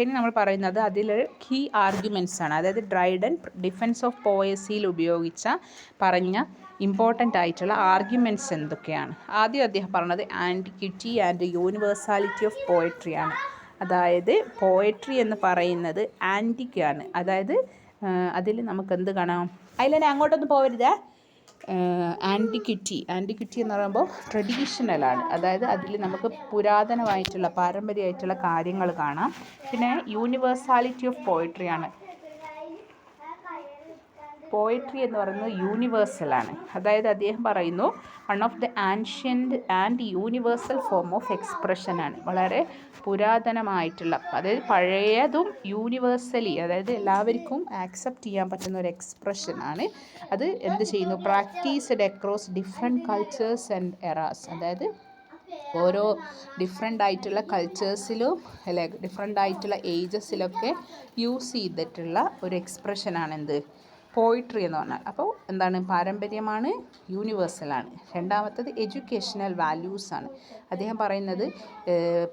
ഇനി നമ്മൾ പറയുന്നത് അതിൽ കീ ആർഗ്യുമെൻറ്റ്സ് ആണ്. അതായത് ഡ്രൈഡൻ ഡിഫെൻസ് ഓഫ് പോയസിയിൽ ഉപയോഗിച്ച പറഞ്ഞ ഇമ്പോർട്ടൻ്റ് ആയിട്ടുള്ള ആർഗ്യുമെൻറ്റ്സ് എന്തൊക്കെയാണ്. ആദ്യം അദ്ദേഹം പറഞ്ഞത് antiquity and universality of poetry ആണ്. അതായത് പോയട്രി എന്ന് പറയുന്നത് ആൻറ്റിക്കാണ്. അതായത് അതിൽ നമുക്ക് എന്ത് കാണാം, അതിൽ അങ്ങോട്ടൊന്നും പോകരുതേ. ആൻറ്റിക്വിറ്റി എന്ന് പറയുമ്പോൾ ട്രഡീഷണലാണ്. അതായത് അതിൽ നമുക്ക് പുരാതനമായിട്ടുള്ള പാരമ്പര്യമായിട്ടുള്ള കാര്യങ്ങൾ കാണാം. പിന്നെ യൂണിവേഴ്സാലിറ്റി ഓഫ് പോയട്രി ആണ്. പോയട്രി എന്ന് പറയുന്നത് യൂണിവേഴ്സലാണ്. അതായത് അദ്ദേഹം പറയുന്നു one of the ancient and universal form of expression ആണ്. വളരെ പുരാതനമായിട്ടുള്ള, അതായത് പഴയതും യൂണിവേഴ്സലി, അതായത് എല്ലാവർക്കും ആക്സെപ്റ്റ് ചെയ്യാൻ പറ്റുന്ന ഒരു എക്സ്പ്രഷനാണ്. അത് എന്ത് ചെയ്യുന്നു, practised across different cultures and eras. അതായത് ഓരോ ഡിഫറെൻ്റ് ആയിട്ടുള്ള കൾച്ചേഴ്സിലും അല്ലെ ഡിഫറെൻ്റ് ആയിട്ടുള്ള ഏജസിലൊക്കെ യൂസ് ചെയ്തിട്ടുള്ള ഒരു എക്സ്പ്രഷനാണ് എന്ത്, പോയിട്രി എന്ന് പറഞ്ഞാൽ. അപ്പോൾ എന്താണ്, പാരമ്പര്യമാണ്, യൂണിവേഴ്സലാണ്. രണ്ടാമത്തത് എഡ്യൂക്കേഷണൽ വാല്യൂസാണ്. അദ്ദേഹം പറയുന്നത്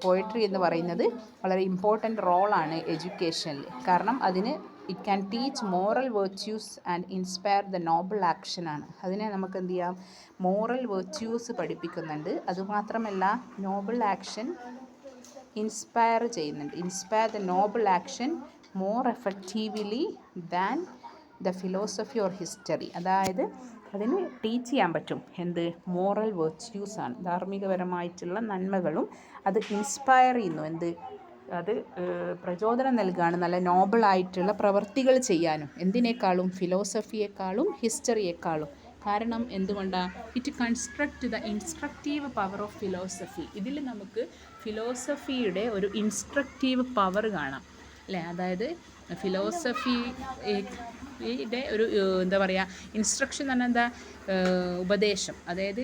പോയിട്രി എന്ന് പറയുന്നത് വളരെ ഇമ്പോർട്ടൻ്റ് റോളാണ് എഡ്യൂക്കേഷനിൽ. കാരണം അതിന് it can teach moral virtues and inspire the noble ആക്ഷനാണ്. അതിനെ നമുക്ക് എന്ത് ചെയ്യാം, മോറൽ വെർച്യൂസ് പഠിപ്പിക്കുന്നുണ്ട്. അതുമാത്രമല്ല നോബിൾ ആക്ഷൻ ഇൻസ്പയർ ചെയ്യുന്നുണ്ട്. Inspire the noble action more effectively than the philosophy or history. അതായത് അതിന് ടീച്ച് ചെയ്യാൻ പറ്റും എന്ത്, മോറൽ വെർച്യൂസാണ്, ധാർമ്മികപരമായിട്ടുള്ള നന്മകളും. അത് ഇൻസ്പയർ ചെയ്യുന്നു, എന്ത്, അത് പ്രചോദനം നൽകുകയാണ് നല്ല നോബിളായിട്ടുള്ള പ്രവർത്തികൾ ചെയ്യാനും. എന്തിനേക്കാളും, ഫിലോസഫിയേക്കാളും ഹിസ്റ്ററിയേക്കാളും. കാരണം എന്തുകൊണ്ടാണ്, it construct the instructive power of philosophy. ഇതിൽ നമുക്ക് ഫിലോസഫിയുടെ ഒരു ഇൻസ്ട്രക്റ്റീവ് പവർ കാണാം അല്ലേ. അതായത് ഫിലോസഫിയുടെ ഒരു എന്താ പറയുക, ഇൻസ്ട്രക്ഷൻ എന്ന് പറഞ്ഞാൽ എന്താ, ഉപദേശം. അതായത്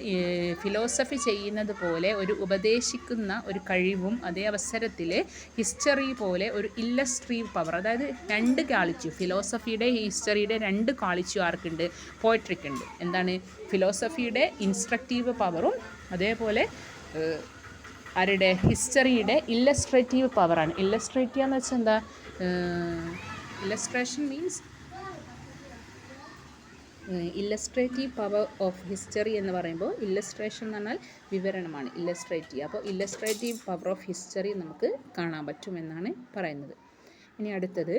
ഫിലോസഫി ചെയ്യുന്നത് പോലെ ഒരു ഉപദേശിക്കുന്ന ഒരു കഴിവും അതേ അവസരത്തിൽ ഹിസ്റ്ററി പോലെ ഒരു ഇല്ലസ്ട്രീവ് പവർ, അതായത് രണ്ട് ക്വാളിറ്റി, ഫിലോസഫിയുടെ ഹിസ്റ്ററിയുടെ രണ്ട് ക്വാളിറ്റി ആർക്കുണ്ട്, പോയട്രിക്കുണ്ട്. എന്താണ്, ഫിലോസഫിയുടെ ഇൻസ്ട്രക്റ്റീവ് പവറും അതേപോലെ ആരുടെ, ഹിസ്റ്ററിയുടെ ഇല്ലസ്ട്രേറ്റീവ് പവറാണ്. ഇല്ലസ്ട്രേറ്റീവ് എന്ന് വെച്ചാൽ എന്താ, illustration means illustrative power of history എന്ന് പറയുമ്പോൾ, ഇല്ലസ്ട്രേഷൻ എന്ന് പറഞ്ഞാൽ വിവരണമാണ്, ഇല്ലസ്ട്രേറ്റീവ്. അപ്പോൾ ഇല്ലസ്ട്രേറ്റീവ് പവർ ഓഫ് ഹിസ്റ്ററി നമുക്ക് കാണാൻ പറ്റുമെന്നാണ് പറയുന്നത്. ഇനി അടുത്തത്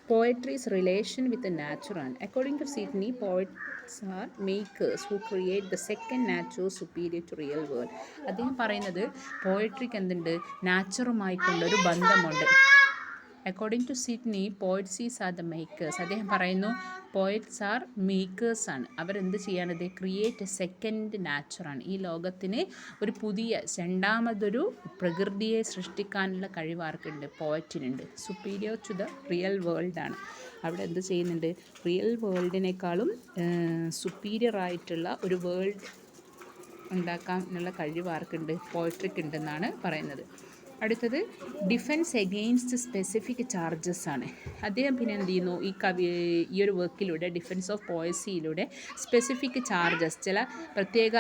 poetry's relation with the nature. And according to Sidney, poets are makers who create the second nature superior to real world. അദ്ദേഹം പറയുന്നത് പോയട്രിക്ക് എന്തുണ്ട്, നാച്ചുറുമായിക്കൊണ്ടൊരു ബന്ധമുണ്ട്. According to Sidney, poets are the makers. അദ്ദേഹം പറയുന്നു പോയറ്റ്സ് ആർ മേക്കേഴ്സാണ്. അവരെന്ത് ചെയ്യാനത്, ക്രിയേറ്റ് എ സെക്കൻഡ് നാച്ചുറാണ്. ഈ ലോകത്തിന് ഒരു പുതിയ രണ്ടാമതൊരു പ്രകൃതിയെ സൃഷ്ടിക്കാനുള്ള കഴിവ് ആർക്കുണ്ട്, പോയറ്റിനുണ്ട്. സുപ്പീരിയർ ടു ദ റിയൽ വേൾഡാണ്. അവിടെ എന്ത് ചെയ്യുന്നുണ്ട്, റിയൽ വേൾഡിനേക്കാളും സുപ്പീരിയർ ആയിട്ടുള്ള ഒരു വേൾഡ് ഉണ്ടാക്കാനുള്ള കഴിവ് ആർക്കുണ്ട്, പോയട്രിക്ക് ഉണ്ടെന്നാണ് പറയുന്നത്. അടുത്തത് ഡിഫെൻസ് എഗെയിൻസ്റ്റ് സ്പെസിഫിക് ചാർജസ് ആണ്. അദ്ദേഹം പിന്നെ എന്ത് ചെയ്യുന്നു, ഈ ഒരു വർക്കിലൂടെ, ഡിഫെൻസ് ഓഫ് പോയസിയിലൂടെ സ്പെസിഫിക് ചാർജസ്, ചില പ്രത്യേക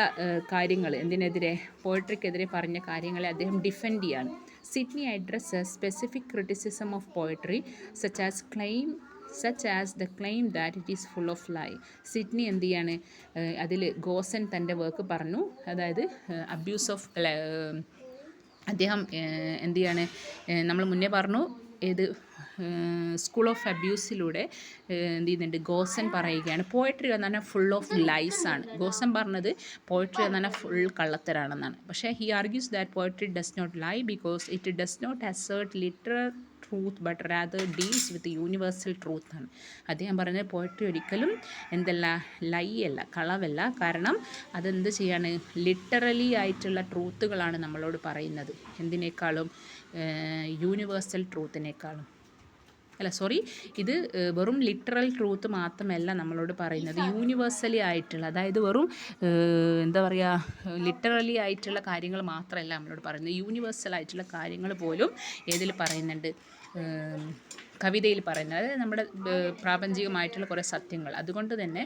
കാര്യങ്ങൾ, എന്തിനെതിരെ, പോയട്രിക്കെതിരെ പറഞ്ഞ കാര്യങ്ങളെ അദ്ദേഹം ഡിഫെൻഡ് ചെയ്യാണ്. Sidney addresses specific criticism of poetry such as the claim that it is full of lie. Sidney എന്ത് ചെയ്യാണ്, അതിൽ ഗോസൻ തൻ്റെ വർക്ക് പറഞ്ഞു, അതായത് അബ്യൂസ് ഓഫ്, അദ്ദേഹം എന്ത് ചെയ്യാണ്, നമ്മൾ മുന്നേ പറഞ്ഞു ഏത് സ്കൂൾ ഓഫ് അബ്യൂസിലൂടെ എന്ത് ചെയ്യുന്നുണ്ട്, ഗോസൻ പറയുകയാണ് പോയട്രി എന്ന് പറഞ്ഞാൽ ഫുൾ ഓഫ് ലൈസ് ആണ്. ഗോസൻ പറഞ്ഞത് പോയട്രി എന്ന് പറഞ്ഞാൽ ഫുൾ കള്ളത്തരാണെന്നാണ്. പക്ഷേ he argues that poetry does not lie because it does not assert literal truth but rather deals with universal truth ആണ്. അദ്ദേഹം പറയുന്നത് പോയട്രി ഒരിക്കലും എന്തല്ല, ലൈ അല്ല, കളവല്ല. കാരണം അതെന്ത് ചെയ്യാണ്, ലിറ്ററലി ആയിട്ടുള്ള ട്രൂത്തുകളാണ് നമ്മളോട് പറയുന്നത്. എന്തിനേക്കാളും, യൂണിവേഴ്സൽ ട്രൂത്തിനേക്കാളും ഇത് വെറും ലിറ്ററൽ ട്രൂത്ത് മാത്രമല്ല നമ്മളോട് പറയുന്നത്, യൂണിവേഴ്സലി ആയിട്ടുള്ള, അതായത് വെറും എന്താ പറയുക, ലിറ്ററലി ആയിട്ടുള്ള കാര്യങ്ങൾ മാത്രമല്ല നമ്മളോട് പറയുന്നത്, യൂണിവേഴ്സൽ ആയിട്ടുള്ള കാര്യങ്ങൾ പോലും ഏതിൽ പറയുന്നുണ്ട്, കവിതയിൽ പറയുന്നത്, അതായത് നമ്മുടെ പ്രാപഞ്ചികമായിട്ടുള്ള കുറേ സത്യങ്ങൾ. അതുകൊണ്ട് തന്നെ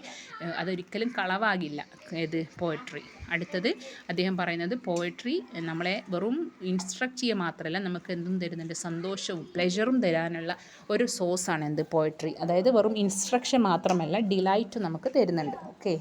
അതൊരിക്കലും കളവാകില്ല ഏത് പോയട്രി. അടുത്തത് അദ്ദേഹം പറയുന്നത് പോയട്രി നമ്മളെ വെറും ഇൻസ്ട്രക്റ്റ് ചെയ്യുക മാത്രമല്ല, നമുക്ക് എന്തും തരുന്നുണ്ട്, സന്തോഷവും പ്ലെഷറും തരാനുള്ള ഒരു സോഴ്സാണ് എന്ത് പോയട്രി. അതായത് വെറും ഇൻസ്ട്രക്ഷൻ മാത്രമല്ല, ഡിലൈറ്റ് നമുക്ക് തരുന്നുണ്ട്. ഓക്കെ.